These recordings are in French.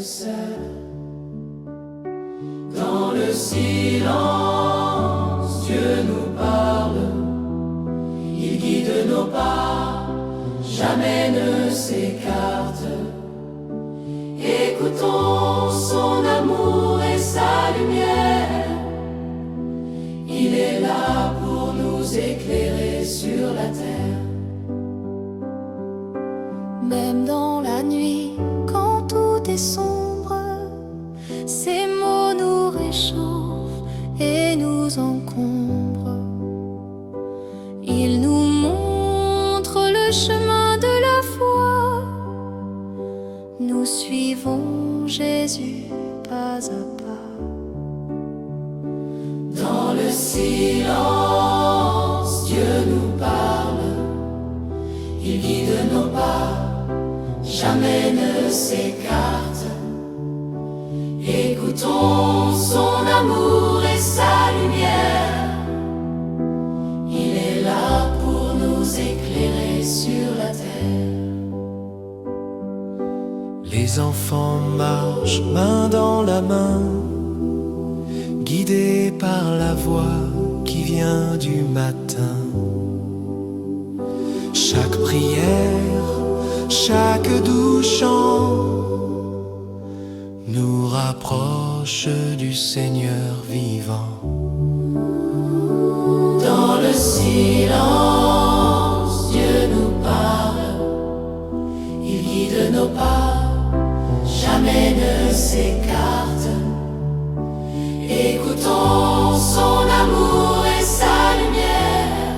sœur. Dans le silence, Dieu nous parle. Il guide nos pas, jamais ne s'écarte. Écoutons son amour et sa lumière. Il est là pour nous éclairer sur la terre. Même dans la nuit, quand tout est sombre, ses mots nous réchauffent et nous encombrent. Il nous montre le chemin de la foi. Nous suivons Jésus pas à pas. Dans le silence, Dieu nous parle. Il guide nos pas, jamais ne s'écarte. Écoutons son amour et sa lumière. Il est là pour nous éclairer sur la terre. Les enfants marchent main dans la main, guidés par la voix qui vient du matin. Chaque prière, chaque doux chant nous rapproche du Seigneur vivant. Dans le silence, Dieu nous parle. Il guide nos pas, jamais ne s'écarte. Écoutons son amour et sa lumière.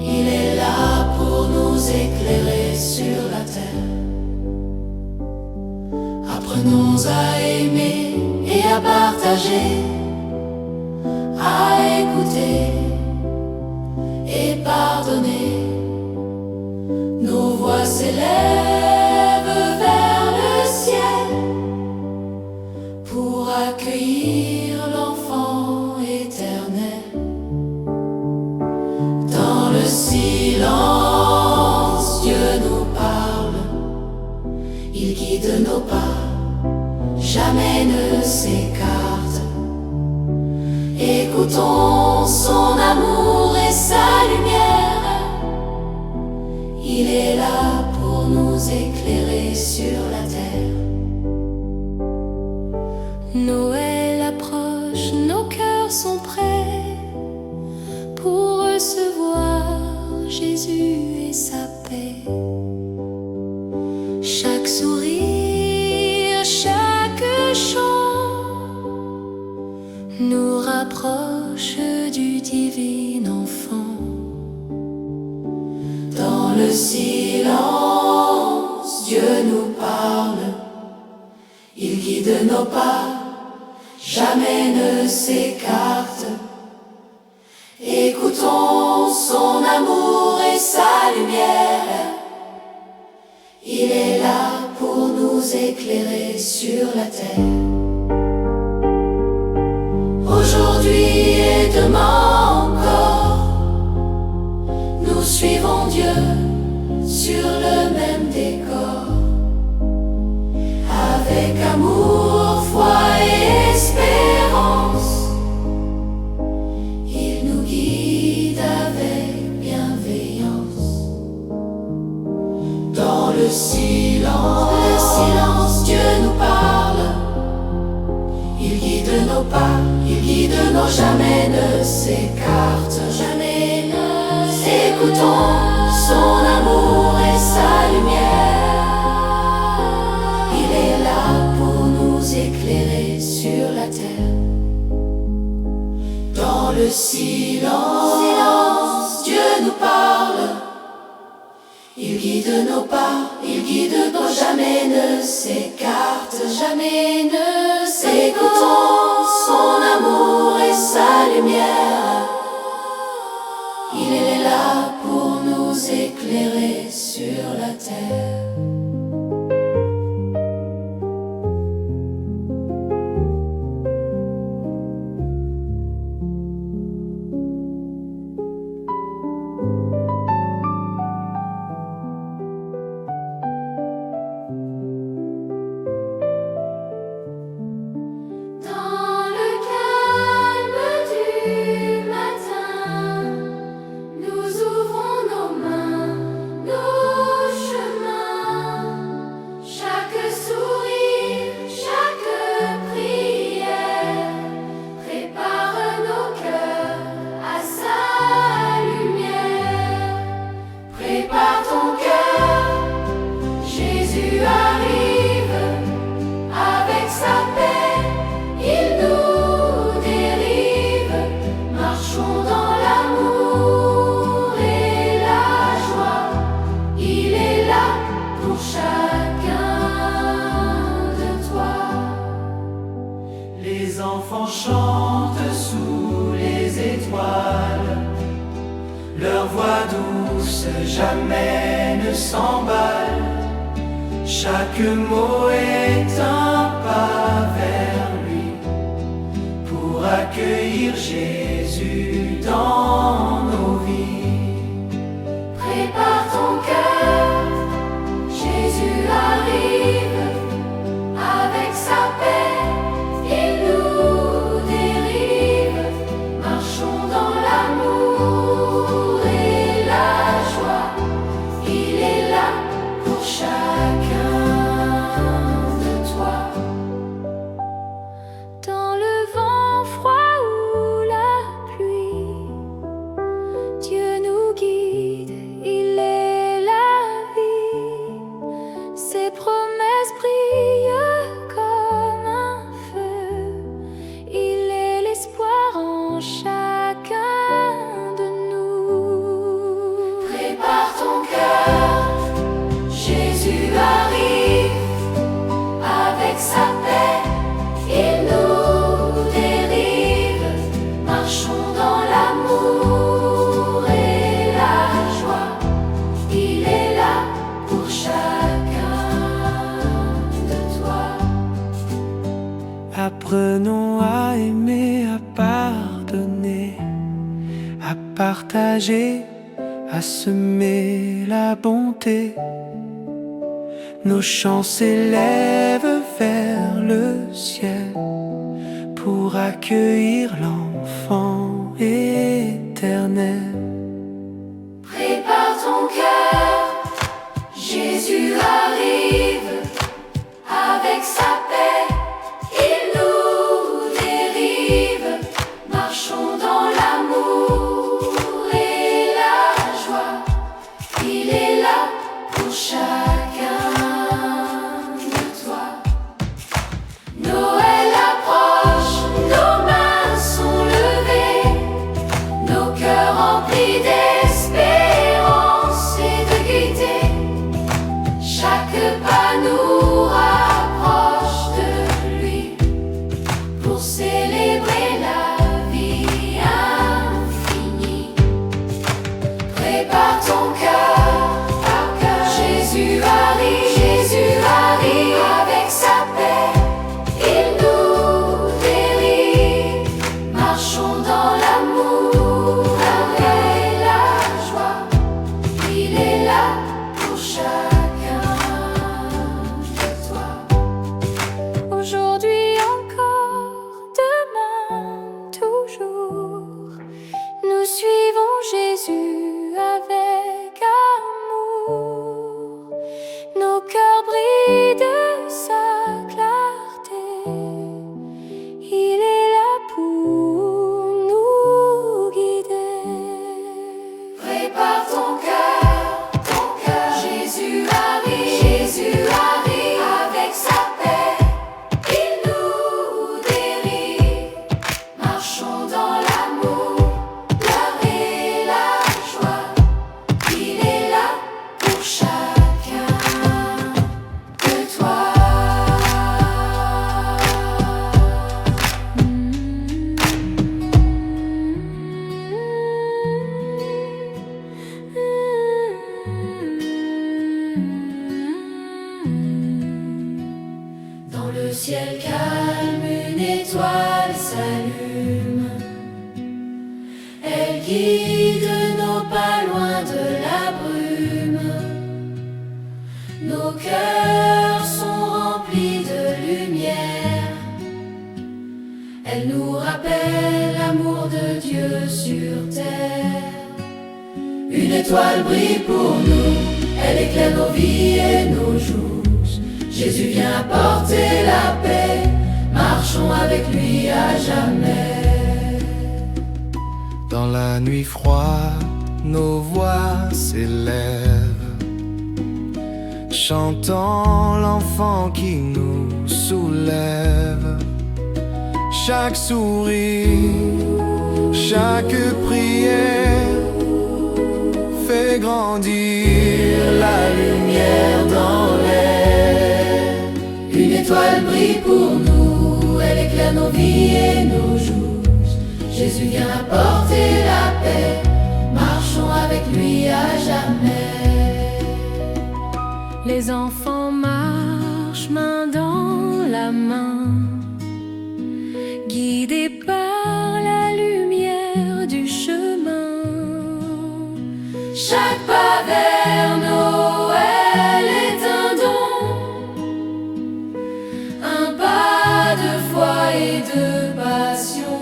Il est là pour nous éclairer sur la terre. Apprenons à aimer et à partager, à écouter et pardonner. Nos voix s'élèvent vers le ciel pour accueillir l'enfant éternel. Dans le silence, Dieu nous parle. Il guide nos pas, jamais ne s'écarte. Écoutons son amour et sa lumière. Il est là pour nous éclairer sur la terre. Noël approche, nos cœurs sont prêts pour recevoir Jésus et sa paix. Chaque sourire, chaque chant nous rapproche du divin enfant. Dans le silence, Dieu nous parle. Il guide nos pas, jamais ne s'écarte. Écoutons son amour et sa lumière. Il est là pour nous éclairer sur la terre. Aujourd'hui et demain encore, nous suivons Dieu sur le même décor. Avec amour, foi et espérance, il nous guide avec bienveillance. Dans le silence, Dieu nous parle. Il guide nos pas, il guide nos jamais ne s'écarte, jamais ne s'écarte. Écoutons son amour et sa lumière. Il est là pour nous éclairer sur la terre. Dans le silence, Dieu nous parle. Il guide nos pas, il guide nos jamais ne s'écarte, jamais ne s'écarte. Écoutons son amour et sa lumière. Il est là pour nous éclairer sur la terre. Jésus arrive avec sa paix, il nous dérive. Marchons dans l'amour et la joie, il est là pour chacun de toi. Les enfants chantent sous les étoiles, leur voix douce jamais ne s'emballe. Chaque mot est un pas vers lui, pour accueillir Jésus dans nos vies. Prépare ton cœur, Jésus arrive avec sa paix, il nous dérive. Marchons dans l'amour et la joie, il est là pour chacun de toi. Dans le vent froid ou la pluie, Dieu nous guide, il est la vie. Ses promesses brillent comme un feu, il est l'espoir en chacun de nous. Prépare ton cœur, Jésus arrive avec sa paix, il nous dérive. Marchons dans l'amour et la joie, il est là pour chacun de toi. Apprenons à aimer, à pardonner, à partager, à semer la bonté. Nos chants s'élèvent vers le ciel pour accueillir l'enfant éternel. Prépare ton cœur, Jésus arrive avec sa paix, il nous dérive. Marchons dans l'amour et la joie, il est là pour chacun de toi. Noël approche, nos mains sont levées, nos cœurs remplis d'espérance et de gaieté. Chaque pas nous rapproche de lui pour célébrer la vie infinie. Prépare ton cœur, Jésus arrive avec sa paix, il nous dérive. Marchons dans l'amour et la joie, il est là pour chacun de toi. Aujourd'hui encore, demain toujours, nous suivons Jésus avec amour. Nos cœurs brillent de sa clarté, il est là pour nous guider. Prépare ton cœur, Jésus arrive avec sa paix, il nous dérive. Marchons dans l'amour, l'heure et la joie, il est là pour chacun de toi. Dans le ciel calme, une étoile s'allume. Elle guide nos pas loin de la brume. Nos cœurs sont remplis de lumière. Elle nous rappelle l'amour de Dieu sur terre. Une étoile brille pour nous, elle éclaire nos vies et nos jours. Jésus vient apporter la paix, marchons avec lui à jamais. Dans la nuit froide, nos voix s'élèvent. chantant l'enfant qui nous soulève. Chaque sourire, chaque prière fait grandir la lumière dans l'air. Une étoile brille pour nous, elle éclaire nos vies et nos jours. Jésus vient apporter la paix, marchons avec lui à jamais. Les enfants marchent main dans la main, guidés par la lumière du chemin. Chaque pas vers Noël est un don, un pas de foi et de passion.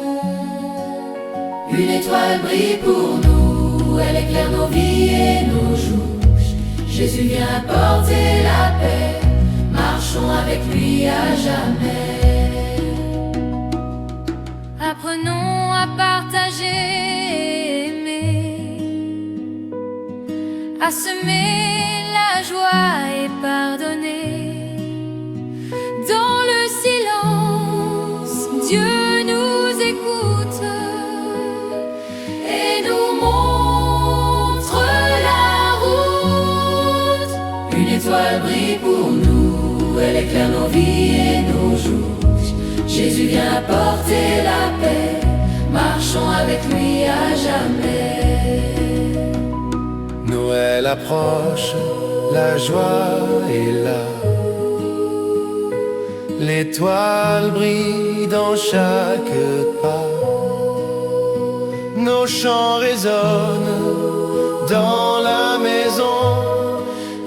Une étoile brille pour nous, elle éclaire nos vies et nos jours. Jésus vient apporter la paix, marchons avec lui à jamais. Apprenons à partager et aimer, à semer la joie et pardonner. Dans le silence, Dieu nous écoute et nous montre la route. Une étoile brille pour nous, elle éclaire nos vies et nos jours. Jésus vient apporter la paix, marchons avec lui à jamais. Noël approche, la joie est là. L'étoile brille dans chaque pas. Nos chants résonnent dans la maison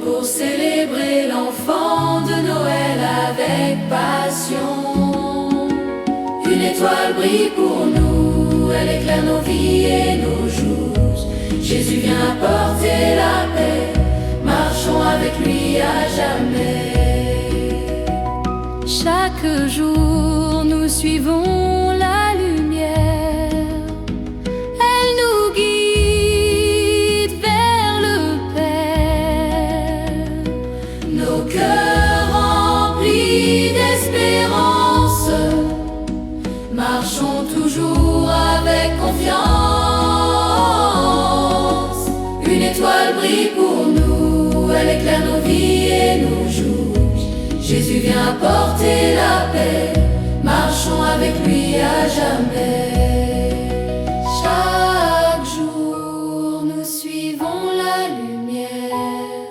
pour célébrer l'enfant de Noël avec passion. Une étoile brille pour nous, elle éclaire nos vies et nos jours. Jésus vient apporter la paix, marchons avec lui à jamais. Chaque jour nous suivons la lumière, elle nous guide vers le Père. Nos cœurs remplis d'espérance, marchons toujours avec confiance. Une étoile brille pour nous, elle éclaire nos vies et nos jours. Jésus vient apporter la paix, marchons avec lui à jamais. Chaque jour nous suivons la lumière,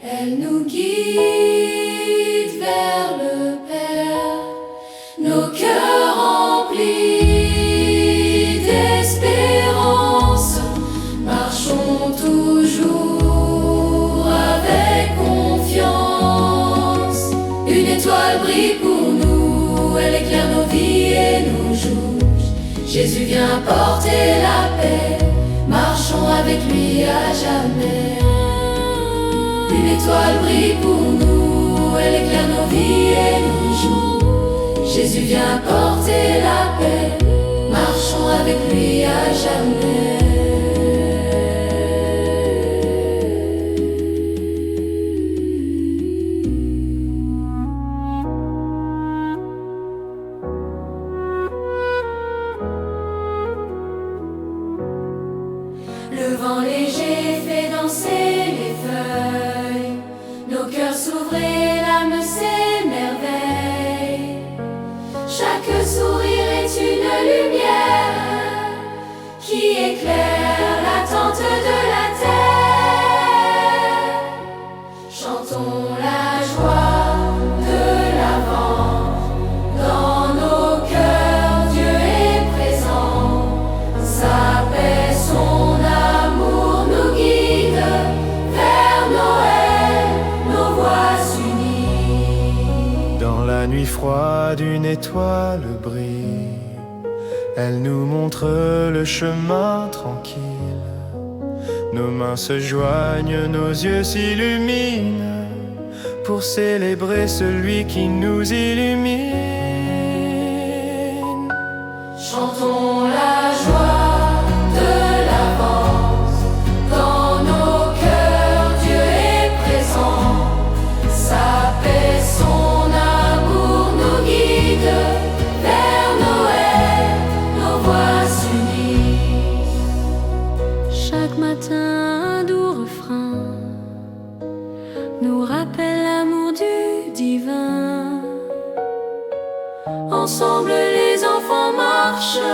elle nous guide vers le Père. Nos cœurs remplis d'espérance, marchons toujours avec confiance. Une étoile brille pour nous, elle éclaire nos vies et nos jours. Jésus vient apporter la paix, marchons avec lui à jamais. Une étoile brille pour nous, elle éclaire nos vies et nos jours. Jésus vient apporter la paix, marchons avec lui à jamais. Le vent léger fait danser les feuilles, nos cœurs s'ouvrent et l'âme s'émerveille. Chaque sourire est une lumière qui éclaire l'attente de la terre. Chantons la joie de l'Avent, dans nos cœurs Dieu est présent. Sa paix, son amour nous guide vers Noël, nos voix s'unissent. Dans la nuit froide, une étoile brille. Elle nous montre le chemin tranquille. Nos mains se joignent, nos yeux s'illuminent pour célébrer celui qui nous illumine. Chantons la joie de l'avance, dans nos cœurs Dieu est présent. rappelle l'amour du divin. Ensemble les enfants marchent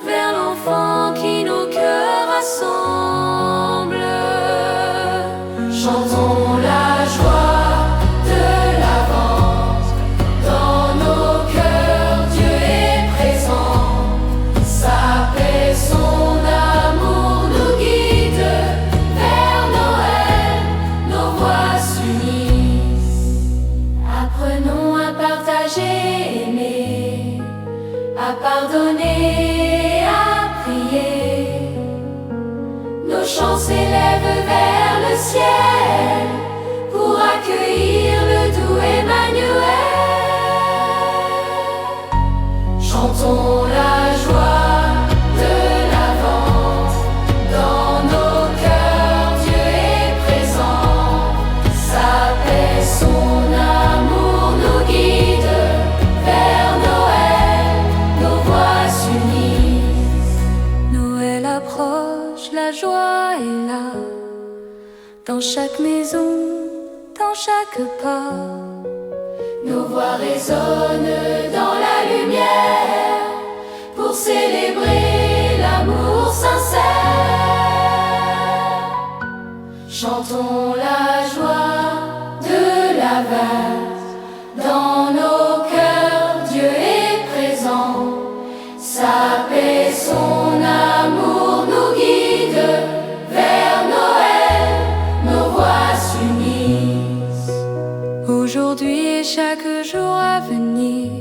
vers l'enfant qui nos cœurs rassemble. Chantons la joie de l'Avent. Dans nos cœurs, Dieu est présent. Sa paix, son amour nous guide vers Noël. Nos voix s'unissent. Apprenons à partager, aimer, à pardonner, à prier. Nos chants s'élèvent vers le ciel pour accueillir le doux Emmanuel. Chantons la joie de l'Avent. Dans nos cœurs, Dieu est présent. Sa paix, son amour nous guide vers Noël. Nos voix s'unissent. Noël approche, la joie est là. Dans chaque maison, dans chaque pas. Nos voix résonnent dans la lumière pour célébrer l'amour sincère. Chantons la joie de la valse. Dans nos cœurs, Dieu est présent. Sa paix, son amour nous guide vers Noël. Nos voix s'unissent. Aujourd'hui et chaque jour à venir,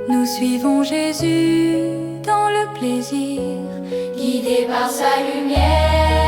nous suivons Jésus dans le plaisir. Guidés par sa lumière.